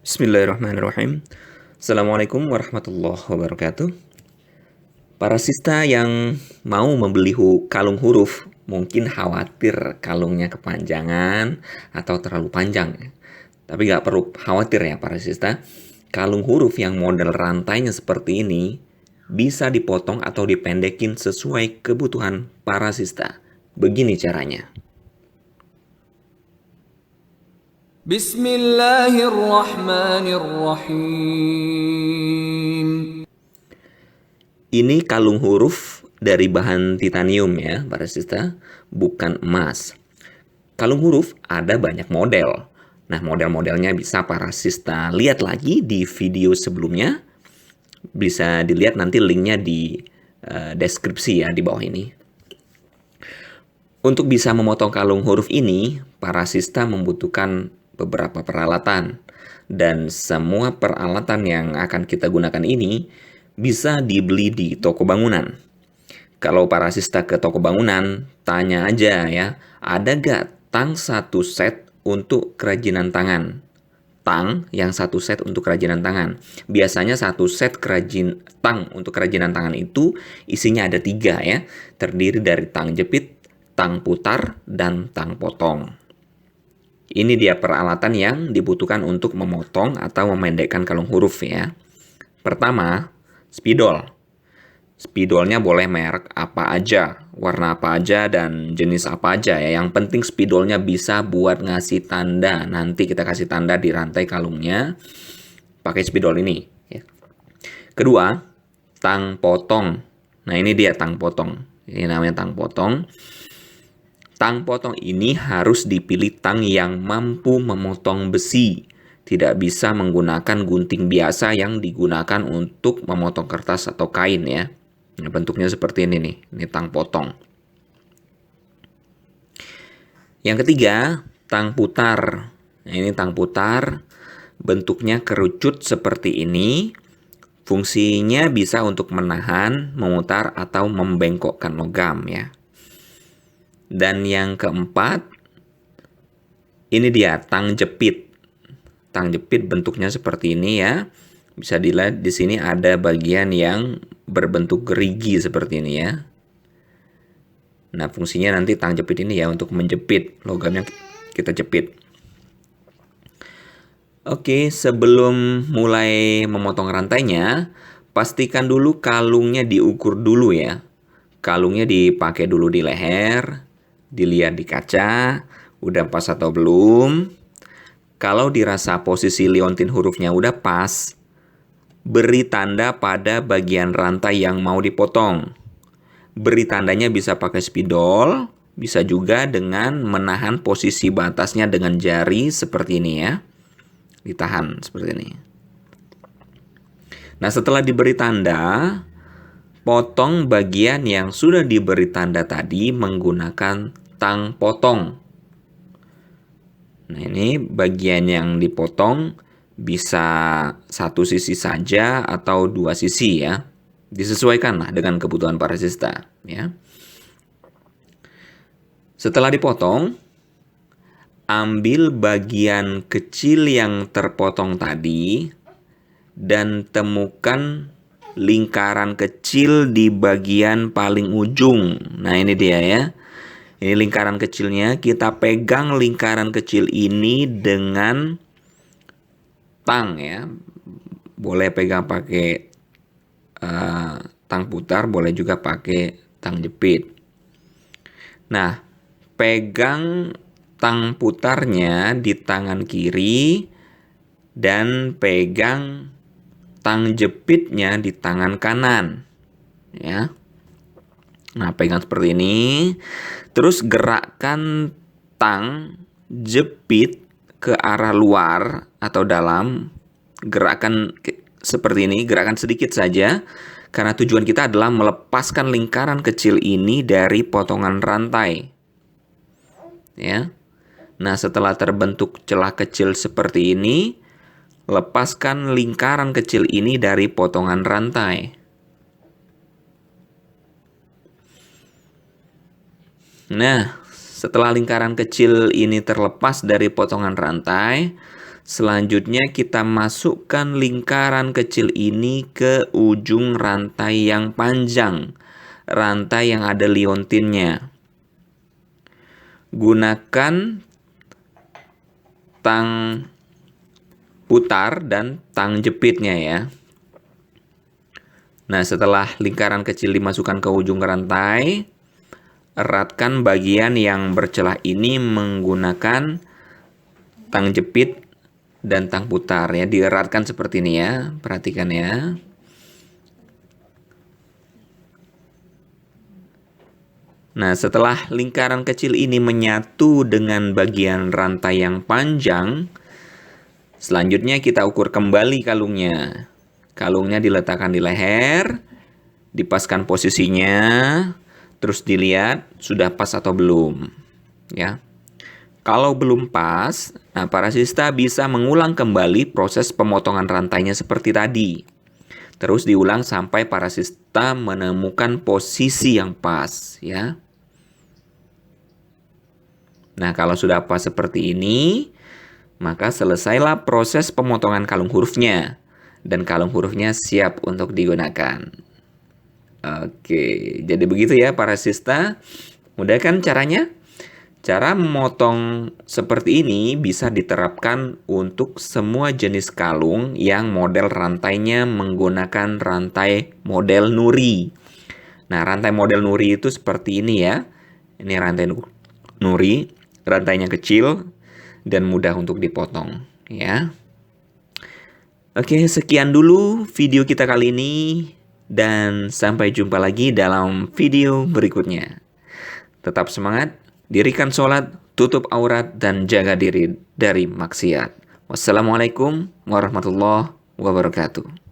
Bismillahirrahmanirrahim. Assalamualaikum warahmatullahi wabarakatuh. Para sista yang mau membeli kalung huruf mungkin khawatir kalungnya kepanjangan atau terlalu panjang. Tapi nggak perlu khawatir ya para sista. Kalung huruf yang model rantainya seperti ini bisa dipotong atau dipendekin sesuai kebutuhan para sista. Begini caranya. Bismillahirrahmanirrahim. Ini kalung huruf dari bahan titanium ya, para sista, bukan emas. Kalung huruf ada banyak model. Nah, model-modelnya bisa para sista lihat lagi di video sebelumnya. Bisa dilihat nanti linknya di deskripsi ya di bawah ini. Untuk bisa memotong kalung huruf ini, para sista membutuhkan beberapa peralatan. Dan semua peralatan yang akan kita gunakan ini bisa dibeli di toko bangunan. Kalau para sista ke toko bangunan, tanya aja ya, ada gak tang satu set untuk kerajinan tangan? Tang yang satu set untuk kerajinan tangan. Biasanya satu set tang untuk kerajinan tangan itu isinya ada 3 ya. Terdiri dari tang jepit, tang putar, dan tang potong. Ini dia peralatan yang dibutuhkan untuk memotong atau memendekkan kalung huruf ya. Pertama, spidol. Spidolnya boleh merek apa aja, warna apa aja, dan jenis apa aja ya. Yang penting spidolnya bisa buat ngasih tanda. Nanti kita kasih tanda di rantai kalungnya pakai spidol ini. Ya. Kedua, tang potong. Nah ini dia tang potong. Ini namanya tang potong. Tang potong ini harus dipilih tang yang mampu memotong besi. Tidak bisa menggunakan gunting biasa yang digunakan untuk memotong kertas atau kain ya. Nah, bentuknya seperti ini nih. Ini tang potong. Yang ketiga, tang putar. Nah, ini tang putar. Bentuknya kerucut seperti ini. Fungsinya bisa untuk menahan, memutar, atau membengkokkan logam ya. Dan yang keempat, ini dia tang jepit. Tang jepit bentuknya seperti ini ya. Bisa dilihat di sini ada bagian yang berbentuk gerigi seperti ini ya. Nah, fungsinya nanti tang jepit ini ya untuk menjepit logamnya kita jepit. Oke, sebelum mulai memotong rantainya, pastikan dulu kalungnya diukur dulu ya. Kalungnya dipakai dulu di leher, dilihat di kaca, udah pas atau belum. Kalau dirasa posisi liontin hurufnya udah pas, beri tanda pada bagian rantai yang mau dipotong. Beri tandanya bisa pakai spidol, bisa juga dengan menahan posisi batasnya dengan jari seperti ini ya. Ditahan seperti ini. Nah, setelah diberi tanda, potong bagian yang sudah diberi tanda tadi menggunakan tang potong. Nah, ini bagian yang dipotong bisa satu sisi saja atau 2 sisi ya. Disesuaikan lah dengan kebutuhan para sista ya. Setelah dipotong, ambil bagian kecil yang terpotong tadi dan temukan lingkaran kecil di bagian paling ujung. Nah, ini dia ya. Ini lingkaran kecilnya, kita pegang lingkaran kecil ini dengan tang ya. Boleh pegang pakai tang putar, boleh juga pakai tang jepit. Nah, pegang tang putarnya di tangan kiri dan pegang tang jepitnya di tangan kanan. Ya. Nah, pegang seperti ini. Terus gerakkan tang jepit ke arah luar atau dalam. Gerakan seperti ini, gerakan sedikit saja. Karena tujuan kita adalah melepaskan lingkaran kecil ini dari potongan rantai. Ya. Nah, setelah terbentuk celah kecil seperti ini, lepaskan lingkaran kecil ini dari potongan rantai. Nah, setelah lingkaran kecil ini terlepas dari potongan rantai, Selanjutnya kita masukkan lingkaran kecil ini ke ujung rantai yang panjang, rantai yang ada liontinnya. Gunakan tang putar dan tang jepitnya ya. Nah, setelah lingkaran kecil dimasukkan ke ujung rantai, eratkan bagian yang bercelah ini menggunakan tang jepit dan tang putar ya. Dieratkan seperti ini ya. Perhatikan ya. Nah, setelah lingkaran kecil ini menyatu dengan bagian rantai yang panjang, selanjutnya kita ukur kembali kalungnya. Kalungnya diletakkan di leher, dipaskan posisinya, terus dilihat sudah pas atau belum. Ya. Kalau belum pas, nah parasista bisa mengulang kembali proses pemotongan rantainya seperti tadi. Terus diulang sampai parasista menemukan posisi yang pas, ya. Nah, kalau sudah pas seperti ini, maka selesailah proses pemotongan kalung hurufnya. Dan kalung hurufnya siap untuk digunakan. Oke, jadi begitu ya parasista. Mudah kan caranya? Cara memotong seperti ini bisa diterapkan untuk semua jenis kalung yang model rantainya menggunakan rantai model nuri. Nah, rantai model nuri itu seperti ini ya. Ini rantai nuri, rantainya kecil dan mudah untuk dipotong ya. Oke, sekian dulu video kita kali ini dan sampai jumpa lagi dalam video berikutnya. Tetap semangat, dirikan sholat, tutup aurat, dan jaga diri dari maksiat. Wassalamualaikum warahmatullahi wabarakatuh.